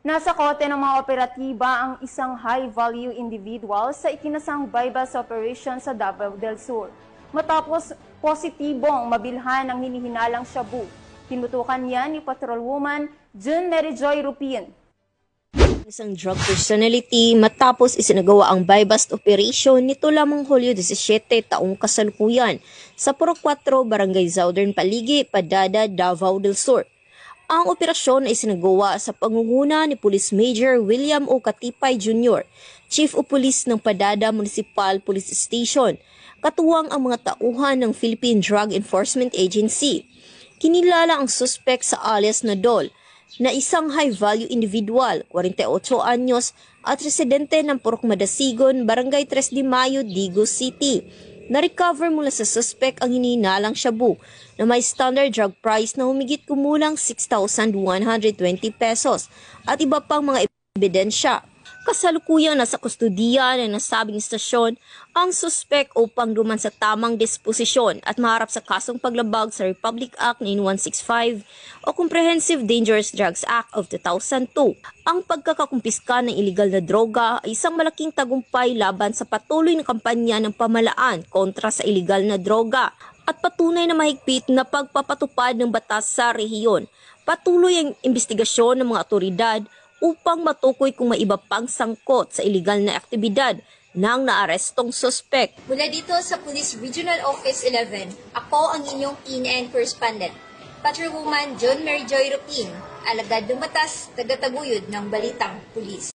Nasa kote ng mga operatiba ang isang high-value individual sa ikinasang bypass operation sa Davao del Sur. Matapos positibong mabilhan ang hinihinalang shabu, tinutukan niya ni Patrolwoman June Merijoy Rupin. Isang drug personality matapos isinagawa ang bypass operation nito lamang Hulyo 17 taong kasalukuyan sa Purok 4, Barangay Southern Paligi, Padada, Davao del Sur. Ang operasyon ay isinagawa sa pangunguna ni Police Major William O. Katipay Jr., Chief of Police ng Padada Municipal Police Station, katuwang ang mga tauhan ng Philippine Drug Enforcement Agency. Kinilala ang suspect sa alias na Dol, na isang high-value individual, 48 anyos, at residente ng Purok Madasigon, Barangay 3 de Mayo, Digos City. Na-recover mula sa suspect ang hinihinalang shabu na may standard drug price na humigit kumulang 6,120 pesos at iba pang mga ebidensya. Kasalukuyang nasa kustudiya ng nasabing istasyon ang suspect upang duman sa tamang disposisyon at maharap sa kasong paglabag sa Republic Act 9165 o Comprehensive Dangerous Drugs Act of 2002. Ang pagkakakumpiska ng iligal na droga ay isang malaking tagumpay laban sa patuloy na kampanya ng pamahalaan kontra sa iligal na droga at patunay na mahigpit na pagpapatupad ng batas sa rehiyon. Patuloy ang investigasyon ng mga otoridad upang matukoy kung may iba pang sangkot sa iligal na aktibidad ng naarestong suspect. Mula dito sa Police Regional Office 11, ako ang inyong PNN correspondent, Patrolwoman June Merijoy Rupin, alagad ng batas, tagataguyod ng Balitang Pulis.